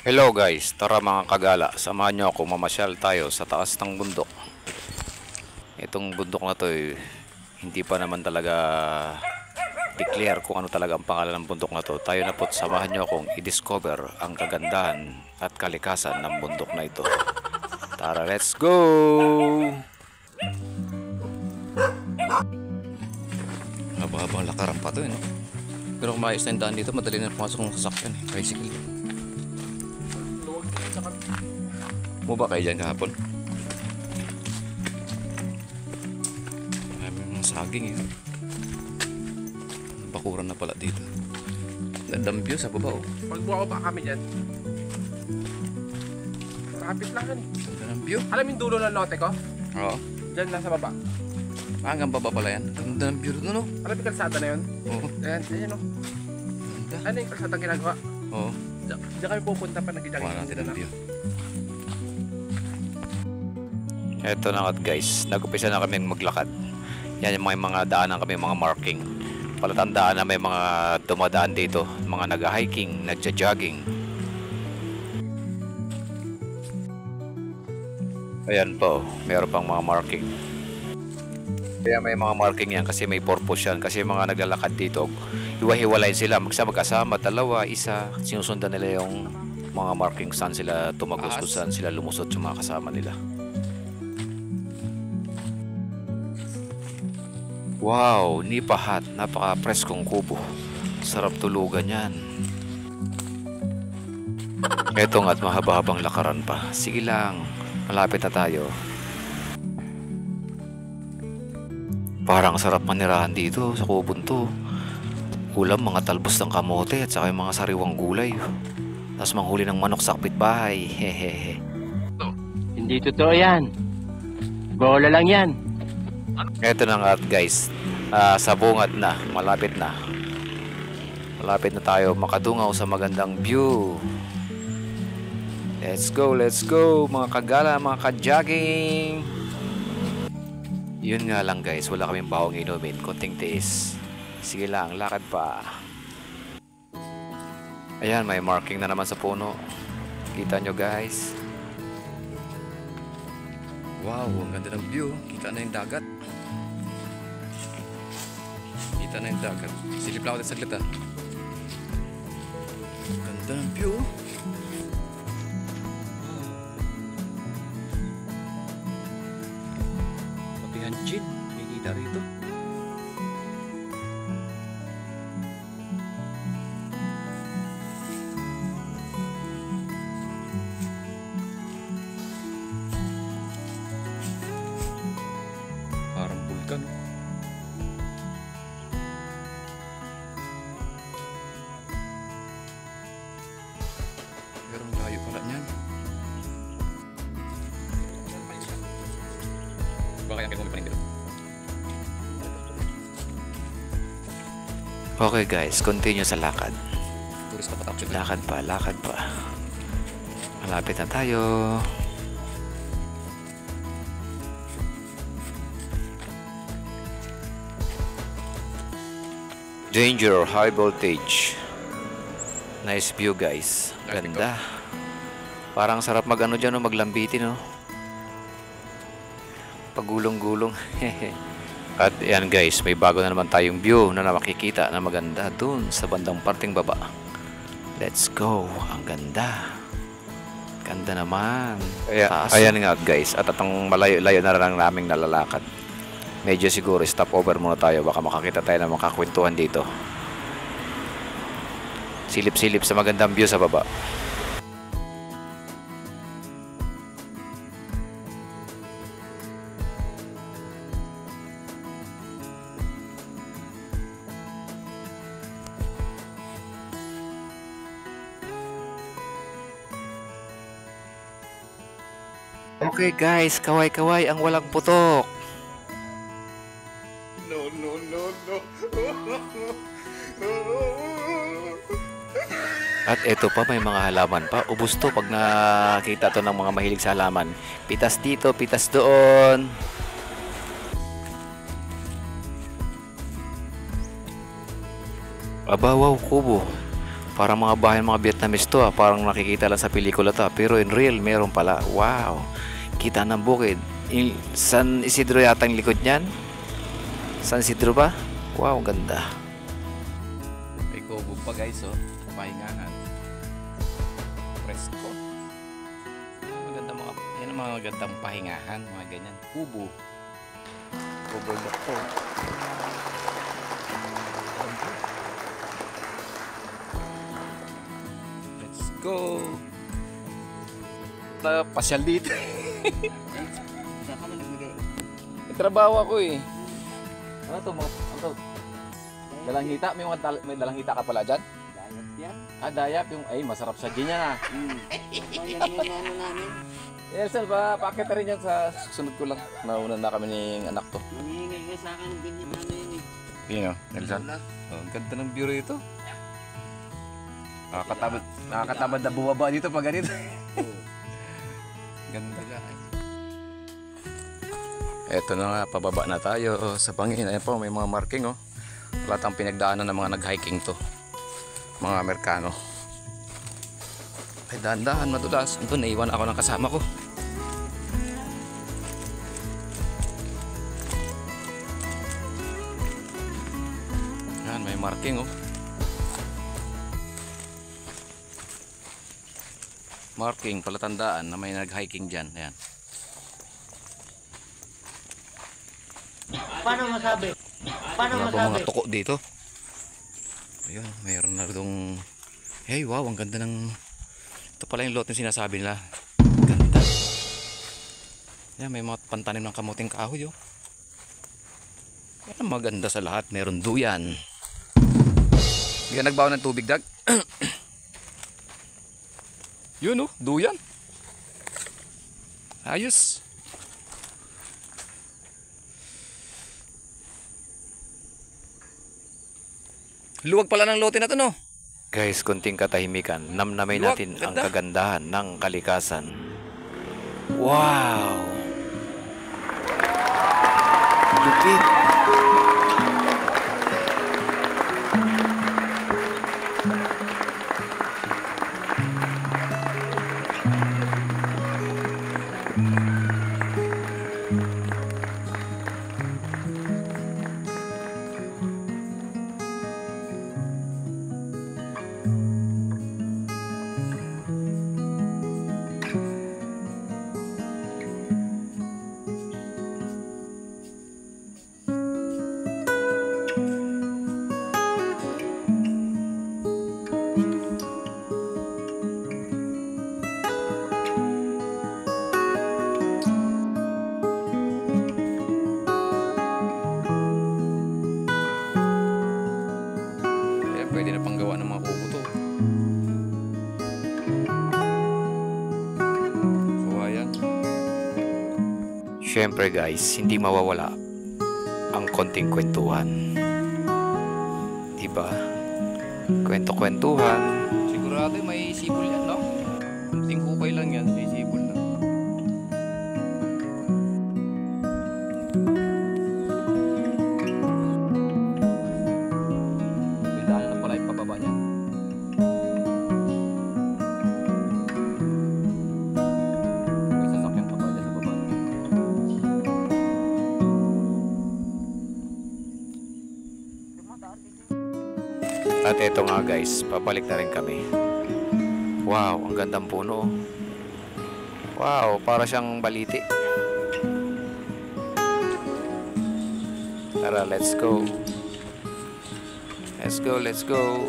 Hello guys, tara mga kagala, samahan nyo ako mamasyal tayo sa taas ng bundok. Itong bundok na to hindi pa naman talaga declare kung ano talaga ang pangalan ng bundok na to. Tayo na po't samahan nyo akong i-discover ang kagandahan at kalikasan ng bundok na ito. Tara, let's go! Haba-habang lakaran pa to no? Pero kung maayos na yung daan dito, madali na pumasok ng sasakyan tricycle. Mo ba kayo dyan kahapon? Marami mga saging bakuran na pala dito. Gandang view sa baba Magbuha pa kami dyan. Rapid lang yan. Ganda ng view. Alam yung dulo ng lote ko? Oo. Dyan lang sa baba. Hanggang baba pala yan. Ganda ng view doon Alam yung kalsada na yun? Oo. Ayan o. Ganda. Ano yung kalsada ginagawa? Oo. Diyan kami pupunta pa nag-jogging. Kuha natin ang view. Eto na guys, nag-upisa na kami maglakad. Yan yung mga daanan kami, mga marking. Palatandaan na may mga dumadaan dito, mga nag-hiking, nagja-jogging. Ayan po, meron pang mga marking. Kaya may mga marking yan kasi may purpose yan. Kasi mga naglalakad dito, hiwa-hiwalay sila, magkasama, dalawa, isa. Sinusundan nila yung mga marking saan sila tumagos, kung saan sila lumusot yung mga kasama nila. Wow, nipahat, napaka-preskong kubo. Sarap tulugan yan. Eto nga't mahaba-habang lakaran pa. Sige lang, malapit na tayo. Parang sarap manirahan dito sa kubon to. Ulam, mga talbos ng kamote at saka yung mga sariwang gulay. Tapos manghuli ng manok sa kapitbahay. Hehehe. Hindi totoo yan. Bola lang yan. Eto na nga guys, sa bungad na, malapit na. Malapit na tayo makadungaw sa magandang view. Let's go mga kagala, mga ka-jogging. Yun nga lang guys, wala kaming bawang inumin, konting tiis. Sige lang, lakad pa. Ayan, may marking na naman sa puno. Kita nyo guys. Wow, ang ganda ng view. Kita na yung dagat. Kita na yung dagat. Silip lang ako sa saglit Ganda ng view. Patihan chin. May kita rito. Parang bulkan. Pero ang layo pala niyan. Baka yung kaya dito. Okay guys, continue sa lakad. Lakad pa, lakad pa. Malapit na tayo. Danger, high voltage. Nice view guys. Ganda. Parang sarap mag-ano dyan maglambitin Pagulong-gulong. At yan guys, may bago na naman tayong view na makikita na maganda dun sa bandang parting baba. Let's go. Ang ganda. Ganda naman. Ayan nga guys, at atong malayo-layo na lang naming nalalakad. Medyo siguro stop over muna tayo, baka makakita tayo ng makakwentuhan dito. Silip-silip sa magandang view sa baba. Okay guys, kaway-kaway ang walang putok. No. At eto pa, may mga halaman pa. Ubus to pag nakita to ng mga mahilig sa halaman. Pitas dito, pitas doon. Aba, wow, kubo. Parang mga bahay ng mga Vietnamese to parang nakikita lang sa pelikula to pero in real meron pala. Wow, kita ng bukid. San Isidro yata ang likod niyan. San Isidro ba? Wow, ganda. May kubo pa guys, oh. Pahingahan. Presko. Maganda mga, yan ang mga gandang pahingahan, mga ganyan. Kubo. Kubo look to. Let's go. Pasyal dito. May trabaho ako eh. Ano to? Ano to? Dalang hita? May dalang hita ka pala dyan? Dayap yan. Dayap yung, ay masarap sa gin yan Yan yung ano namin. Nelson ba, pakit na rin yan sa susunod ko lang. Nauna na kami ng anak to. Nangihingi ka sa akin ng ganyan ano yun eh. Yun o, Nelson. Oh, ang ganda ng view rito. Nakakatamad na bumaba dito pag ganito. Ganda guys. Eto na nga, pababa na tayo sa bangin. Ayan po, may mga marking oh. Wala tang pinagdaanan ng mga nag-hiking to. Mga Amerikano. Ay, dahan-dahan, madulas. Ito, naiwan ako ng kasama ko. Yan, may marking oh. Marking, palatandaan na may nag-hiking dyan. Ayan. Paano masabi? Paano Wala masabi? mga tuko dito. Ayun, mayroon na itong... Hey, wow, ang ganda ng... Ito pala yung lot yung sinasabi nila. Ganda. Yan, may mga pantanim ng kamuting kahoy, oh. Yan ang maganda sa lahat. Meron duyan. Hindi ka nagbawa ng tubig, Dag? Yun, oh, duyan. Ayos. Luwag pala ng lote na to, no? Guys, konting katahimikan. Namnamay Luwag, natin ang ganda. kagandahan ng kalikasan. Wow! Lupit! Pwede na panggawa ng mga kubo to. Kawayan. Siyempre guys, hindi mawawala ang konting kwentuhan. Diba? Kwento-kwentuhan. Sigurado may sipol yan, no? Konting hukay lang yan, may sipol na. At eto nga guys, pabalik na rin kami. Wow, ang gandang puno. Wow, para siyang baliti. Tara, let's go. Let's go, let's go.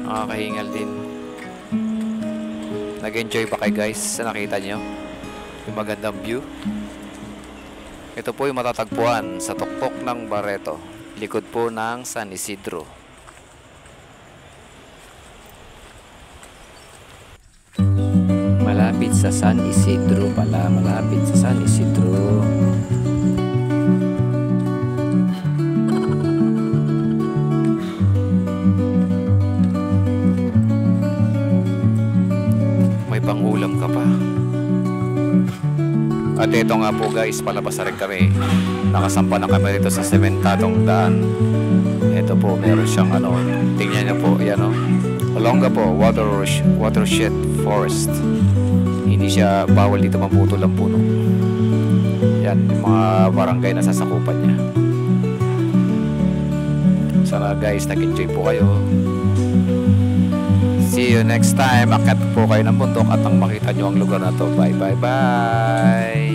Nakakahingal din. Nag-enjoy ba kayo guys sa nakita nyo? Yung magandang view. Ito po yung matatagpuan sa tuktok ng Barreto. Likod po ng San Isidro. Malapit sa San Isidro pala. Malapit sa San Isidro. May pangulam ka pa. At ito nga po guys, palabas na rin kami. Nakasampa na kami dito sa sementadong daan. Ito po, meron siyang ano. Tingnan niyo po, yan o. Hala, Olongapo Watershed Forest. Hindi siya bawal dito maputol ang puno. Yan, yung mga barangay na sasakupan niya. Sana guys, nag-enjoy po kayo. See you next time. Akyat po kayo ng bundok at nang makita nyo ang lugar na to. Bye bye bye.